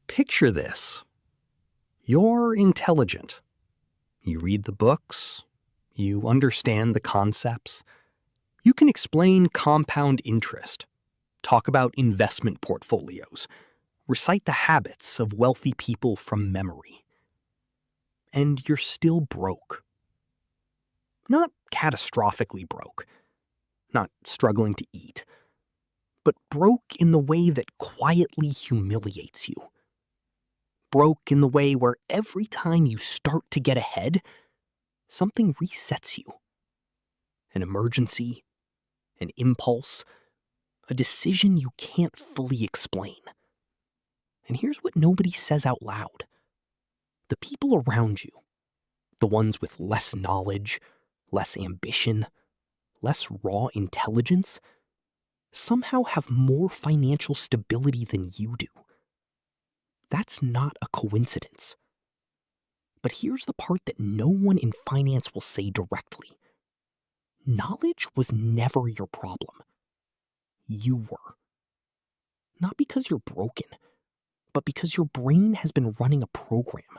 Picture this. You're intelligent. You read the books. You understand the concepts. You can explain compound interest, talk about investment portfolios, recite the habits of wealthy people from memory. And you're still broke. Not catastrophically broke, not struggling to eat, but broke in the way that quietly humiliates you. Broke in the way where every time you start to get ahead, something resets you. An emergency, an impulse, a decision you can't fully explain. And here's what nobody says out loud. The people around you, the ones with less knowledge, less ambition, less raw intelligence, somehow have more financial stability than you do. That's not a coincidence. But here's the part that no one in finance will say directly. Knowledge was never your problem. You were. Not because you're broken, but because your brain has been running a program,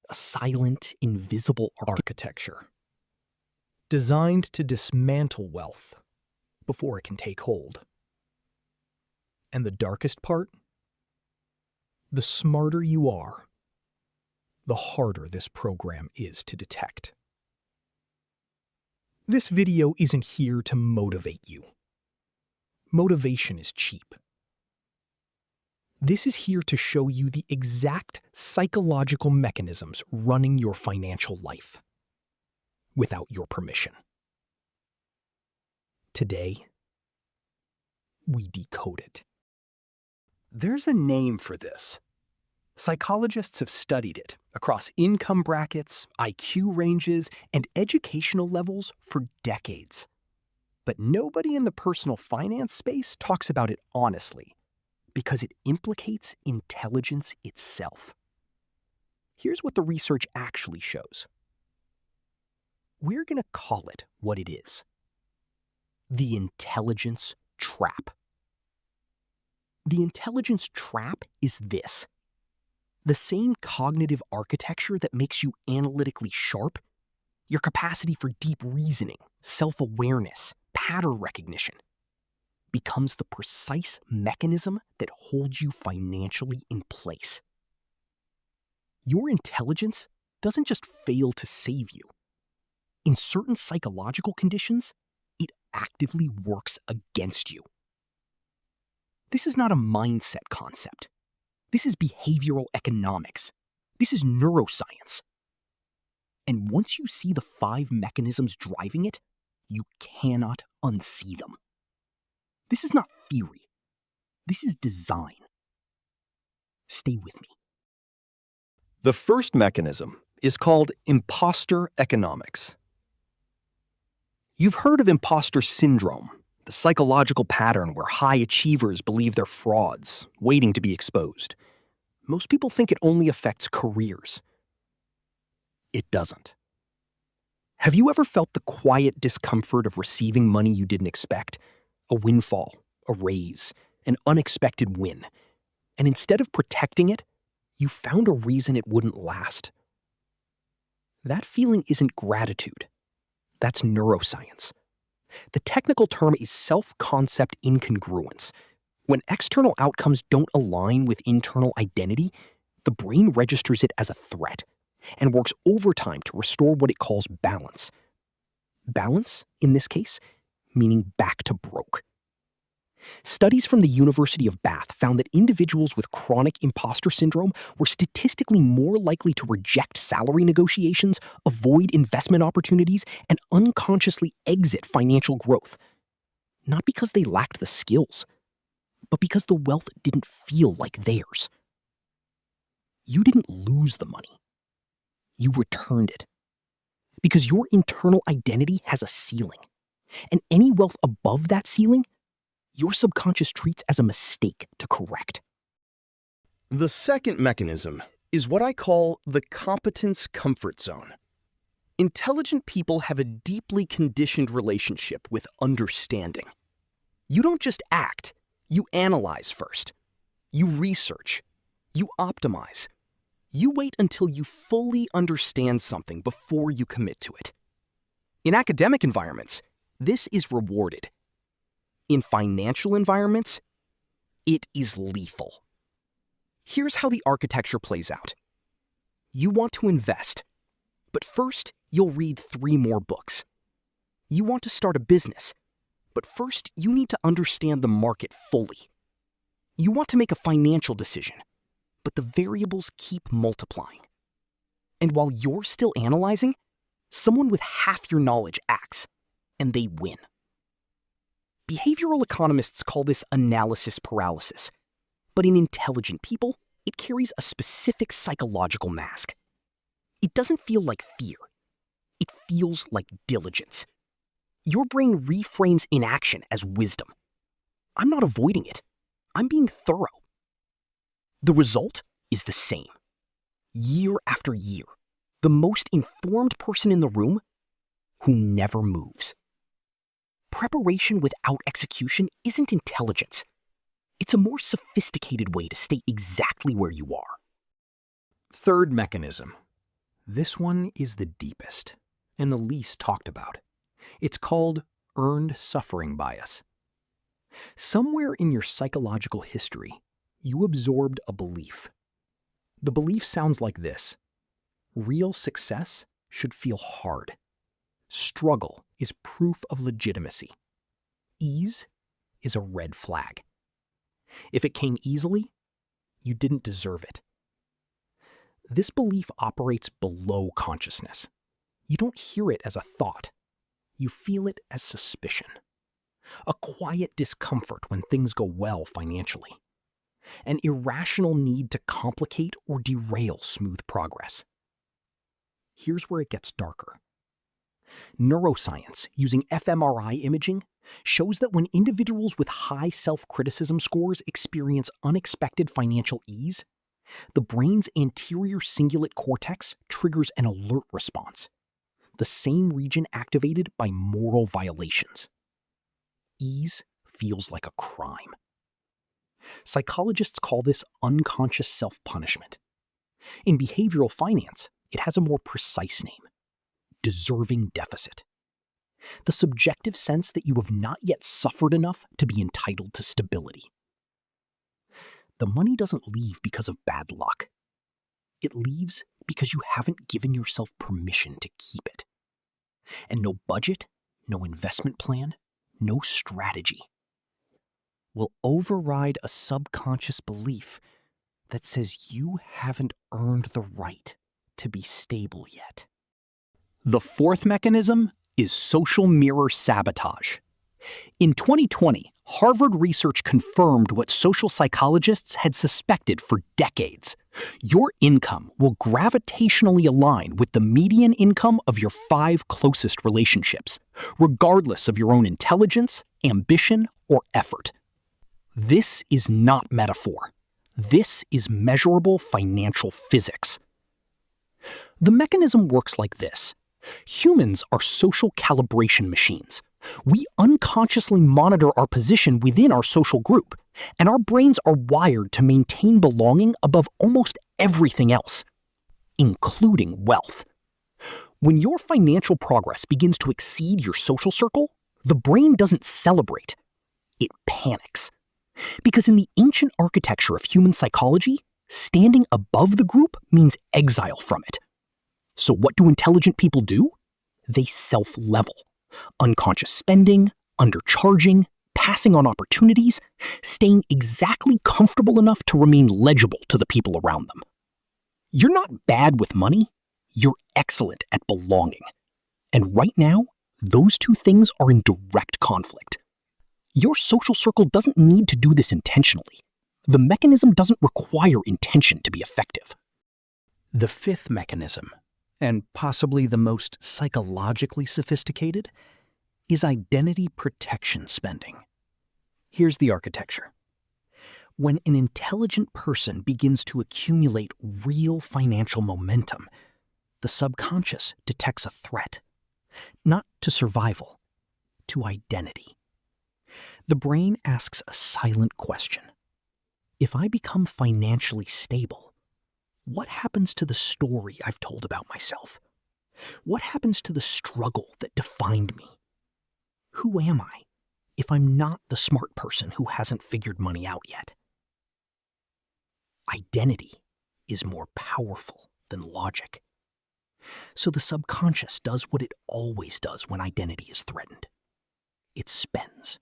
a silent, invisible architecture, designed to dismantle wealth before it can take hold. And the darkest part? The smarter you are, the harder this program is to detect. This video isn't here to motivate you. Motivation is cheap. This is here to show you the exact psychological mechanisms running your financial life, without your permission. Today, we decode it. There's a name for this. Psychologists have studied it across income brackets, IQ ranges, and educational levels for decades. But nobody in the personal finance space talks about it honestly, because it implicates intelligence itself. Here's what the research actually shows. We're going to call it what it is. The intelligence trap. The intelligence trap is this. The same cognitive architecture that makes you analytically sharp, your capacity for deep reasoning, self-awareness, pattern recognition, becomes the precise mechanism that holds you financially in place. Your intelligence doesn't just fail to save you. In certain psychological conditions, it actively works against you. This is not a mindset concept. This is behavioral economics. This is neuroscience. And once you see the 5 mechanisms driving it, you cannot unsee them. This is not theory. This is design. Stay with me. The first mechanism is called Imposter Economics. You've heard of imposter syndrome, the psychological pattern where high achievers believe they're frauds, waiting to be exposed. Most people think it only affects careers. It doesn't. Have you ever felt the quiet discomfort of receiving money you didn't expect? A windfall, a raise, an unexpected win. And instead of protecting it, you found a reason it wouldn't last. That feeling isn't gratitude. That's neuroscience. The technical term is self-concept incongruence. When external outcomes don't align with internal identity, the brain registers it as a threat and works overtime to restore what it calls balance. Balance, in this case, meaning back to broke. Studies from the University of Bath found that individuals with chronic imposter syndrome were statistically more likely to reject salary negotiations, avoid investment opportunities, and unconsciously exit financial growth. Not because they lacked the skills, but because the wealth didn't feel like theirs. You didn't lose the money. You returned it. Because your internal identity has a ceiling, and any wealth above that ceiling, your subconscious treats as a mistake to correct. The second mechanism is what I call the Competence Comfort Zone. Intelligent people have a deeply conditioned relationship with understanding. You don't just act, you analyze first. You research. You optimize. You wait until you fully understand something before you commit to it. In academic environments, this is rewarded. In financial environments, it is lethal. Here's how the architecture plays out. You want to invest, but first you'll read 3 more books. You want to start a business, but first you need to understand the market fully. You want to make a financial decision, but the variables keep multiplying. And while you're still analyzing, someone with half your knowledge acts, and they win. Behavioral economists call this analysis paralysis, but in intelligent people, it carries a specific psychological mask. It doesn't feel like fear. It feels like diligence. Your brain reframes inaction as wisdom. I'm not avoiding it. I'm being thorough. The result is the same. Year after year, the most informed person in the room who never moves. Preparation without execution isn't intelligence. It's a more sophisticated way to stay exactly where you are. Third mechanism. This one is the deepest and the least talked about. It's called earned suffering bias. Somewhere in your psychological history, you absorbed a belief. The belief sounds like this: real success should feel hard. Struggle is proof of legitimacy. Ease is a red flag. If it came easily, you didn't deserve it. This belief operates below consciousness. You don't hear it as a thought. You feel it as suspicion. A quiet discomfort when things go well financially. An irrational need to complicate or derail smooth progress. Here's where it gets darker. Neuroscience, using fMRI imaging, shows that when individuals with high self-criticism scores experience unexpected financial ease, the brain's anterior cingulate cortex triggers an alert response, the same region activated by moral violations. Ease feels like a crime. Psychologists call this unconscious self-punishment. In behavioral finance, it has a more precise name: deserving deficit. The subjective sense that you have not yet suffered enough to be entitled to stability. The money doesn't leave because of bad luck. It leaves because you haven't given yourself permission to keep it. And no budget, no investment plan, no strategy will override a subconscious belief that says you haven't earned the right to be stable yet. The fourth mechanism is social mirror sabotage. In 2020, Harvard research confirmed what social psychologists had suspected for decades. Your income will gravitationally align with the median income of your 5 closest relationships, regardless of your own intelligence, ambition, or effort. This is not metaphor. This is measurable financial physics. The mechanism works like this. Humans are social calibration machines. We unconsciously monitor our position within our social group, and our brains are wired to maintain belonging above almost everything else, including wealth. When your financial progress begins to exceed your social circle, the brain doesn't celebrate. It panics. Because in the ancient architecture of human psychology, standing above the group means exile from it. So what do intelligent people do? They self-level. Unconscious spending, undercharging, passing on opportunities, staying exactly comfortable enough to remain legible to the people around them. You're not bad with money, you're excellent at belonging. And right now, those two things are in direct conflict. Your social circle doesn't need to do this intentionally. The mechanism doesn't require intention to be effective. The fifth mechanism, and possibly the most psychologically sophisticated, is identity protection spending. Here's the architecture. When an intelligent person begins to accumulate real financial momentum, the subconscious detects a threat, not to survival, to identity. The brain asks a silent question. If I become financially stable, what happens to the story I've told about myself? What happens to the struggle that defined me? Who am I if I'm not the smart person who hasn't figured money out yet? Identity is more powerful than logic. So the subconscious does what it always does when identity is threatened. It spends.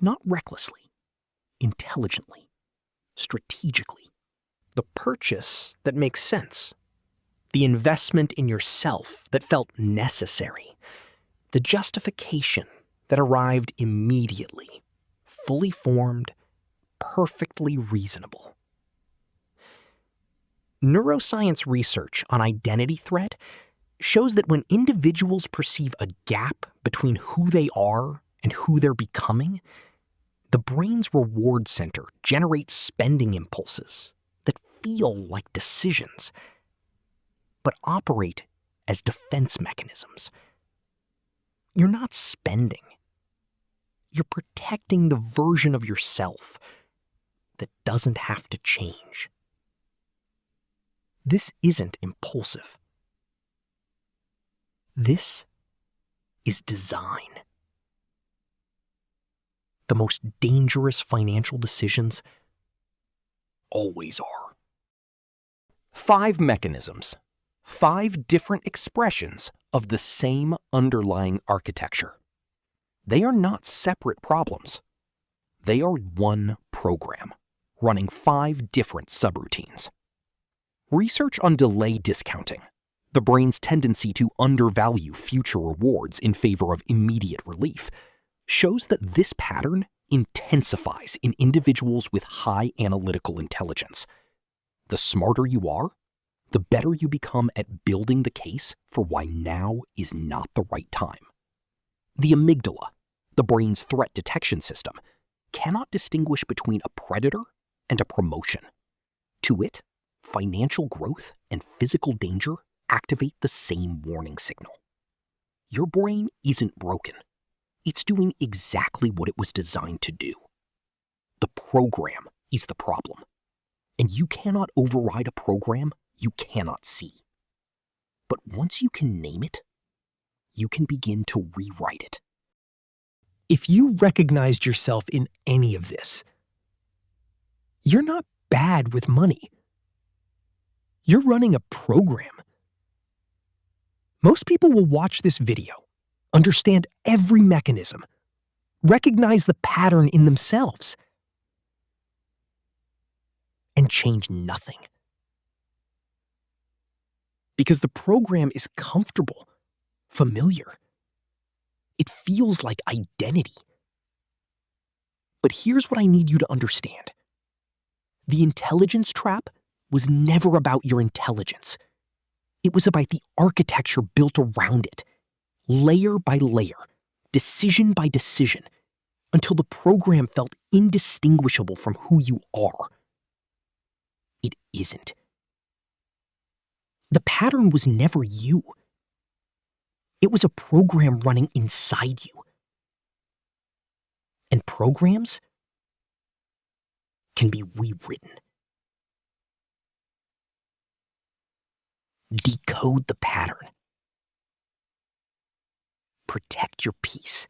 Not recklessly, intelligently, strategically. The purchase that makes sense. The investment in yourself that felt necessary. The justification that arrived immediately, fully formed, perfectly reasonable. Neuroscience research on identity threat shows that when individuals perceive a gap between who they are and who they're becoming, the brain's reward center generates spending impulses that feel like decisions, but operate as defense mechanisms. You're not spending. You're protecting the version of yourself that doesn't have to change. This isn't impulsive. This is design. The most dangerous financial decisions always are. 5 mechanisms, 5 different expressions of the same underlying architecture. They are not separate problems. They are one program, running 5 different subroutines. Research on delay discounting, the brain's tendency to undervalue future rewards in favor of immediate relief, shows that this pattern intensifies in individuals with high analytical intelligence. The smarter you are, the better you become at building the case for why now is not the right time. The amygdala, the brain's threat detection system, cannot distinguish between a predator and a promotion. To it, financial growth and physical danger activate the same warning signal. Your brain isn't broken. It's doing exactly what it was designed to do. The program is the problem. And you cannot override a program you cannot see. But once you can name it, you can begin to rewrite it. If you recognized yourself in any of this, you're not bad with money. You're running a program. Most people will watch this video, understand every mechanism, recognize the pattern in themselves, and change nothing. Because the program is comfortable, familiar. It feels like identity. But here's what I need you to understand. The intelligence trap was never about your intelligence. It was about the architecture built around it, layer by layer, decision by decision, until the program felt indistinguishable from who you are. It isn't. The pattern was never you. It was a program running inside you. And programs can be rewritten. Decode the pattern. Protect your peace.